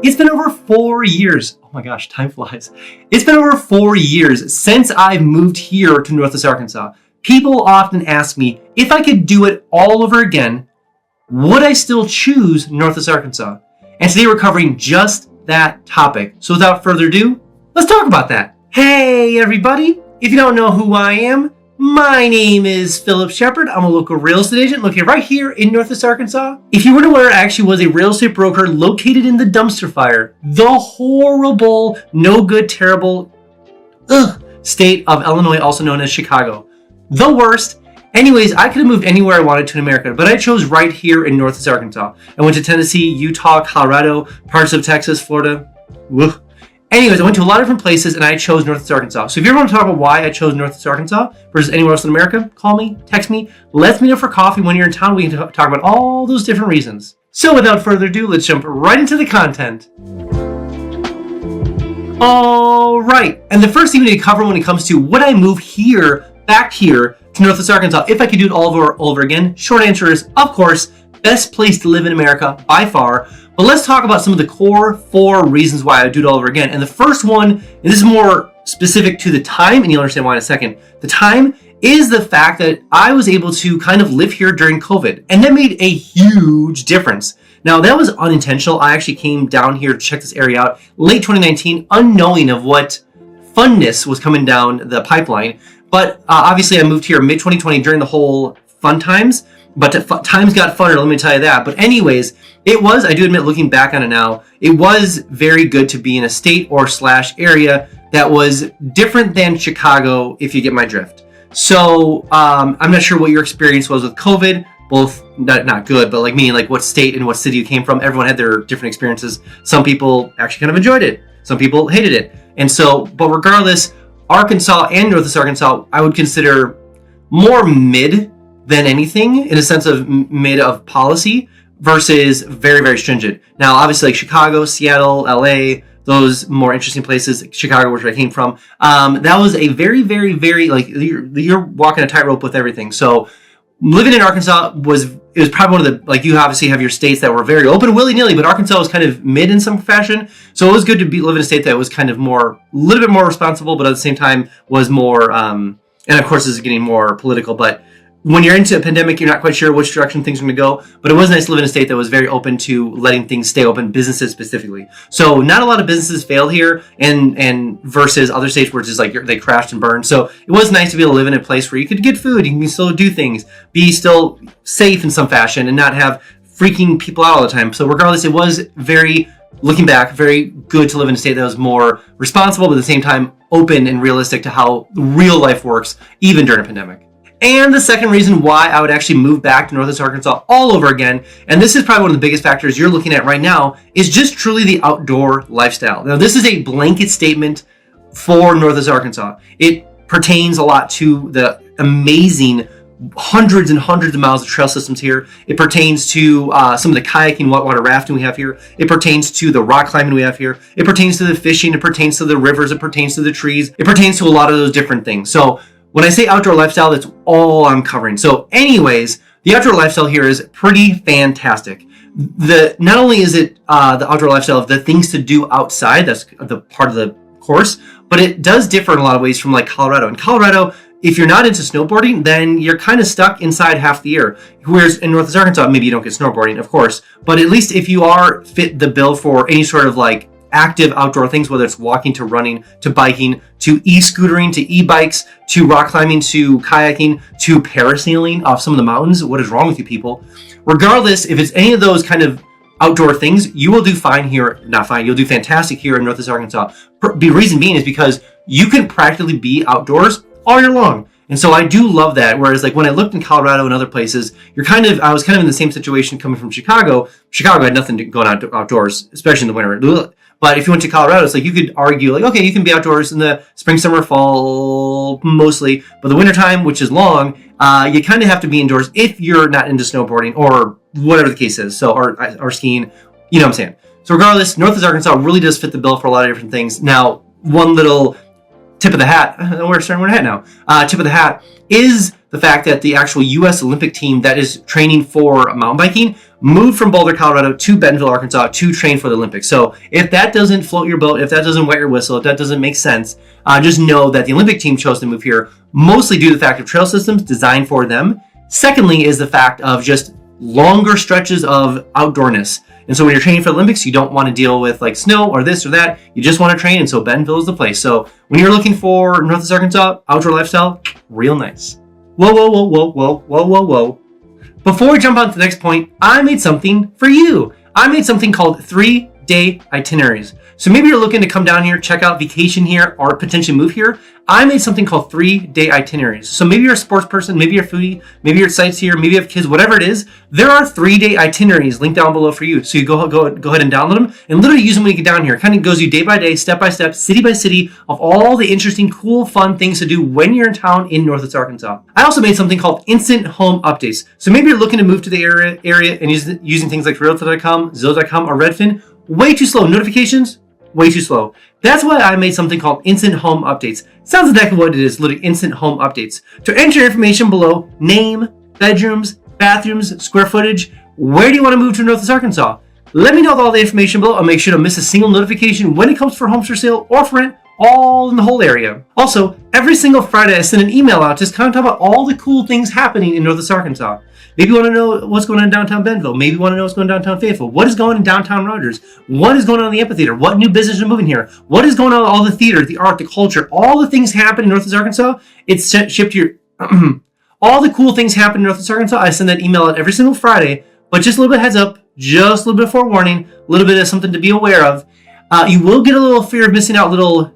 It's been over 4 years. Oh my gosh, time flies. It's been over 4 years since I've moved here to Northwest Arkansas. People often ask me if I could do it all over again, would I still choose Northwest Arkansas? And today we're covering just that topic. So without further ado, let's talk about that. Hey everybody, if you don't know who I am, my name is Phillip Shepard. I'm a local real estate agent located right here in Northwest Arkansas. If you weren't aware, I actually was a real estate broker located in the dumpster fire, the horrible, no good, terrible state of Illinois, also known as Chicago. The worst. Anyways, I could have moved anywhere I wanted to in America, but I chose right here in Northwest Arkansas. I went to Tennessee, Utah, Colorado, parts of Texas, Florida. Woo. Anyways, I went to a lot of different places and I chose Northwest Arkansas. So if you ever want to talk about why I chose Northwest Arkansas versus anywhere else in America, call me, text me, let me know for coffee when you're in town. We can talk about all those different reasons. So without further ado, let's jump right into the content. All right. And the first thing we need to cover when it comes to would I move here, back here to Northwest Arkansas, if I could do it all over again, short answer is, of course, best place to live in America by far. But let's talk about some of the core 4 reasons why I would do it all over again. And the first one, and this is more specific to the time, and you'll understand why in a second. The time is the fact that I was able to kind of live here during COVID, and that made a huge difference. Now, that was unintentional. I actually came down here to check this area out late 2019, unknowing of what funness was coming down the pipeline. But obviously, I moved here mid-2020 during the whole fun times. But times got funner, let me tell you that. But anyways, it was, I do admit, looking back on it now, it was very good to be in a state or / area that was different than Chicago, if you get my drift. So I'm not sure what your experience was with COVID. Both not good, but like meaning like what state and what city you came from. Everyone had their different experiences. Some people actually kind of enjoyed it. Some people hated it. And so, but regardless, Arkansas and Northwest Arkansas, I would consider more mid than anything in a sense of mid of policy versus very, very stringent. Now, obviously like Chicago, Seattle, LA, those more interesting places, Chicago, where I came from, that was a very, very, very, like you're walking a tightrope with everything. So living in Arkansas was probably one of the, like you obviously have your states that were very open willy-nilly, but Arkansas was kind of mid in some fashion. So it was good to live in a state that was kind of more, a little bit more responsible, but at the same time was more, and of course this is getting more political, but when you're into a pandemic, you're not quite sure which direction things are going to go, but it was nice to live in a state that was very open to letting things stay open, businesses specifically. So not a lot of businesses failed here, and versus other states where it's just like they crashed and burned. So it was nice to be able to live in a place where you could get food, you can still do things, be still safe in some fashion, and not have freaking people out all the time. So regardless, it was very, looking back, very good to live in a state that was more responsible, but at the same time open and realistic to how real life works, even during a pandemic. And the second reason why I would actually move back to Northwest Arkansas all over again, and this is probably one of the biggest factors you're looking at right now, is just truly the outdoor lifestyle. Now, this is a blanket statement for Northwest Arkansas. It pertains a lot to the amazing hundreds and hundreds of miles of trail systems here. It pertains to some of the kayaking, whitewater rafting we have here. It pertains to the rock climbing we have here. It pertains to the fishing. It pertains to the rivers. It pertains to the trees. It pertains to a lot of those different things. So when I say outdoor lifestyle, that's all I'm covering. So anyways, the outdoor lifestyle here is pretty fantastic. Not only is it the outdoor lifestyle of the things to do outside, that's the part of the course, but it does differ in a lot of ways from like Colorado. In Colorado, if you're not into snowboarding, then you're kind of stuck inside half the year. Whereas in Northwest Arkansas, maybe you don't get snowboarding, of course, but at least if you are fit the bill for any sort of like active outdoor things, whether it's walking to running to biking to e-scootering to e-bikes to rock climbing to kayaking to parasailing off some of the mountains. What is wrong with you people? Regardless, if it's any of those kind of outdoor things, you will do fine here. Not fine, you'll do fantastic here in Northwest Arkansas. The reason being is because you can practically be outdoors all year long. And so I do love that. Whereas like when I looked in Colorado and other places, I was kind of in the same situation coming from Chicago. Chicago had nothing going on outdoors, especially in the winter. But if you went to Colorado, it's like you could argue like, okay, you can be outdoors in the spring, summer, fall, mostly. But the wintertime, which is long, you kind of have to be indoors if you're not into snowboarding or whatever the case is. So, or skiing, you know what I'm saying? So regardless, Northwest Arkansas really does fit the bill for a lot of different things. Now, one little tip of the hat, we're starting with a hat now. Tip of the hat is the fact that the actual U.S. Olympic team that is training for mountain biking moved from Boulder, Colorado to Bentonville, Arkansas to train for the Olympics. So if that doesn't float your boat, if that doesn't wet your whistle, if that doesn't make sense, just know that the Olympic team chose to move here mostly due to the fact of trail systems designed for them. Secondly is the fact of just longer stretches of outdoorness. And so when you're training for the Olympics, you don't want to deal with like snow or this or that. You just want to train. And so Bentonville is the place. So when you're looking for Northwest Arkansas, outdoor lifestyle, real nice. Whoa, whoa, whoa, whoa, whoa, whoa, whoa, whoa. Before we jump on to the next point, I made something for you. I made something called 3-day itineraries. So maybe you're looking to come down here, check out vacation here, or potentially move here. I made something called 3-day itineraries. So maybe you're a sports person, maybe you're a foodie, maybe you're a sightseer, maybe you have kids, whatever it is. There are 3-day itineraries linked down below for you. So you go ahead and download them and literally use them when you get down here. It kind of goes you day by day, step by step, city by city of all the interesting, cool, fun things to do when you're in town in Northwest Arkansas. I also made something called instant home updates. So maybe you're looking to move to the area and using things like Realtor.com, Zillow.com, or Redfin. Way too slow. Notifications, way too slow. That's why I made something called instant home updates. Sounds exactly what it is, literally instant home updates. To enter your information below, name, bedrooms, bathrooms, square footage, where do you want to move to Northwest Arkansas? Let me know all the information below. I'll make sure to miss a single notification when it comes for homes for sale or for rent, all in the whole area. Also, every single Friday I send an email out just kind of talk about all the cool things happening in Northwest Arkansas. Maybe you want to know what's going on in downtown Bentonville. Maybe you want to know what's going on downtown Fayetteville. What is going on in downtown Rogers? What is going on in the amphitheater? What new businesses are moving here? What is going on with all the theater, the art, the culture, all the things happen in Northwest Arkansas? It's shipped to your... all the cool things happen in Northwest Arkansas. I send that email out every single Friday, but just a little bit heads up, just a little bit of forewarning, a little bit of something to be aware of. You will get a little fear of missing out, little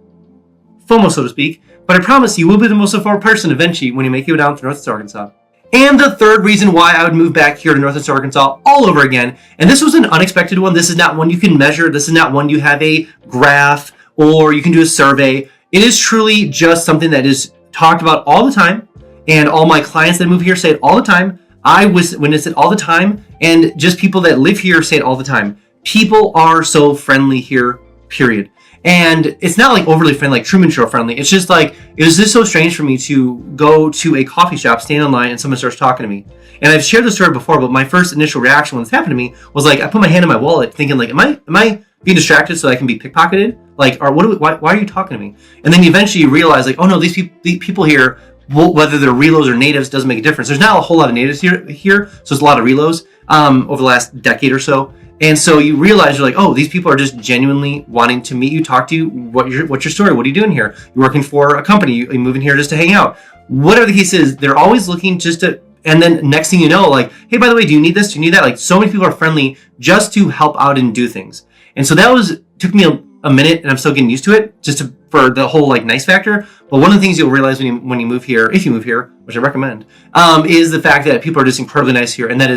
FOMO, so to speak, but I promise you will be the most informed person eventually when you make it down to Northwest Arkansas. And the third reason why I would move back here to Northwest Arkansas all over again, and this was an unexpected one. This is not one you can measure. This is not one you have a graph or you can do a survey. It is truly just something that is talked about all the time. And all my clients that move here say it all the time. I witness it all the time. And just people that live here say it all the time. People are so friendly here, period. And it's not like overly friendly, like Truman Show friendly. It's just like, it was just so strange for me to go to a coffee shop, stand in line, and someone starts talking to me. And I've shared this story before, but my first initial reaction when this happened to me was like, I put my hand in my wallet thinking like, am I being distracted so I can be pickpocketed? Like, or why are you talking to me? And then eventually you realize like, oh no, these people here, whether they're reloads or natives, doesn't make a difference. There's not a whole lot of natives here, so there's a lot of reloads over the last decade or so. And so you realize you're like, oh, these people are just genuinely wanting to meet you, talk to you. What's your story? What are you doing here? You're working for a company. You're moving here just to hang out. Whatever the case is, they're always looking just to, and then next thing you know, like, hey, by the way, do you need this? Do you need that? Like, so many people are friendly just to help out and do things. And so that took me a minute, and I'm still getting used to it, for the whole like nice factor. But one of the things you'll realize when you move here, if you move here, which I recommend, is the fact that people are just incredibly nice here, and that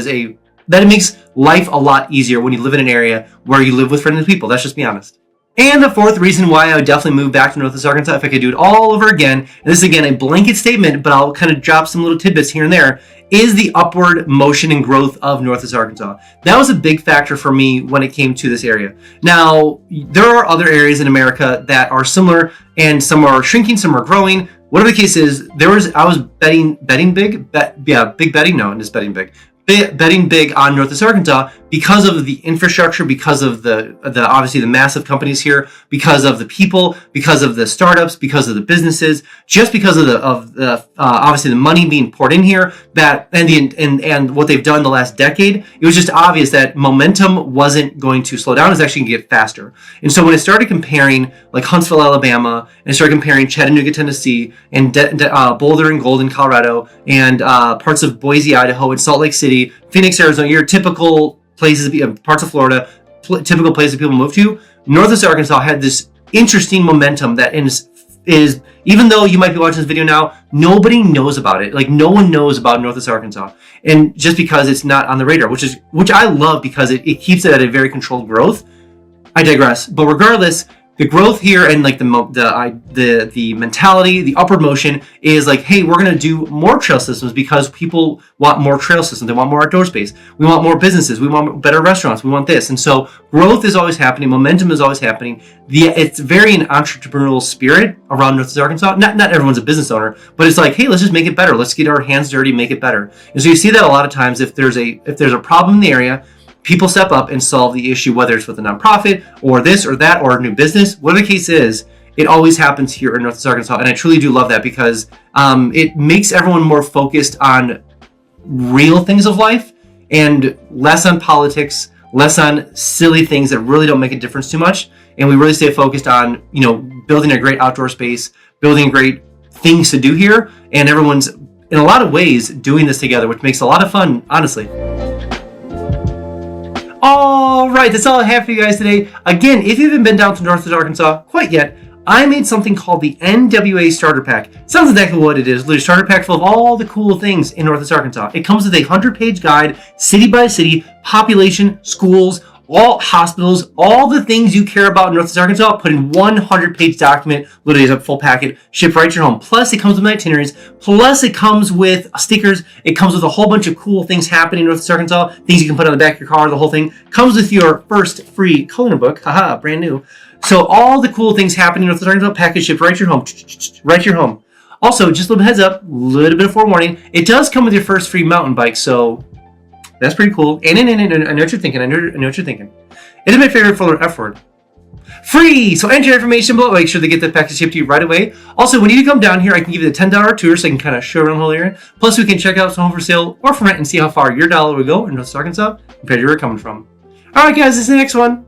it makes life a lot easier when you live in an area where you live with friendly people. Let's just be honest. And the fourth reason why I would definitely move back to Northwest Arkansas if I could do it all over again, and this is again a blanket statement, but I'll kind of drop some little tidbits here and there, is the upward motion and growth of Northwest Arkansas. That was a big factor for me when it came to this area. Now, there are other areas in America that are similar, and some are shrinking, some are growing. Whatever the case is, I was betting big, big betting, no, just betting big. Betting big on Northwest Arkansas because of the infrastructure, because of the obviously the massive companies here, because of the people, because of the startups, because of the businesses, just because of the obviously the money being poured in here, and what they've done the last decade. It was just obvious that momentum wasn't going to slow down. It was actually going to get faster. And so when I started comparing like Huntsville, Alabama, and I started comparing Chattanooga, Tennessee, and Boulder and Golden, Colorado, and parts of Boise, Idaho, and Salt Lake City, Phoenix, Arizona, your typical places, parts of Florida, typical places people move to. Northwest Arkansas had this interesting momentum that is even though you might be watching this video now, nobody knows about it. Like no one knows about Northwest Arkansas, and just because it's not on the radar, which I love because it keeps it at a very controlled growth. I digress, but regardless. The growth here and like the mentality, the upward motion is like, hey, we're going to do more trail systems because people want more trail systems. They want more outdoor space. We want more businesses. We want better restaurants. We want this. And so growth is always happening. Momentum is always happening. It's very an entrepreneurial spirit around Northwest Arkansas. Not everyone's a business owner, but it's like, hey, let's just make it better. Let's get our hands dirty, make it better. And so you see that a lot of times if there's a problem in the area, people step up and solve the issue, whether it's with a nonprofit or this or that or a new business, whatever the case is. It always happens here in Northwest Arkansas, and I truly do love that because it makes everyone more focused on real things of life and less on politics, less on silly things that really don't make a difference too much. And we really stay focused on, building a great outdoor space, building great things to do here, and everyone's in a lot of ways doing this together, which makes a lot of fun, honestly. All right, that's all I have for you guys today. Again, if you haven't been down to Northwest Arkansas quite yet, I made something called the NWA Starter Pack. Sounds exactly what it is. Literally a starter pack full of all the cool things in Northwest Arkansas. It comes with a 100-page guide, city by city, population, schools, all hospitals, all the things you care about in Northwest Arkansas, put in 100-page document, literally is a full packet, shipped right to your home. Plus, it comes with my itineraries. Plus, it comes with stickers. It comes with a whole bunch of cool things happening in Northwest Arkansas, things you can put on the back of your car, the whole thing. Comes with your first free coloring book. Haha, brand new. So all the cool things happening in Northwest Arkansas, package shipped right to your home. Right to your home. Also, just a little heads up, a little bit of forewarning. It does come with your first free mountain bike, so that's pretty cool. And I know what you're thinking. I know what you're thinking. It is my favorite fuller F word. Free! So enter your information below. Make sure to get the package shipped to you right away. Also, when you come down here, I can give you the $10 tour so I can kind of show around the whole area. Plus, we can check out some home for sale or for rent and see how far your dollar will go in Northwest Arkansas compared to where you're coming from. All right, guys, this is the next one.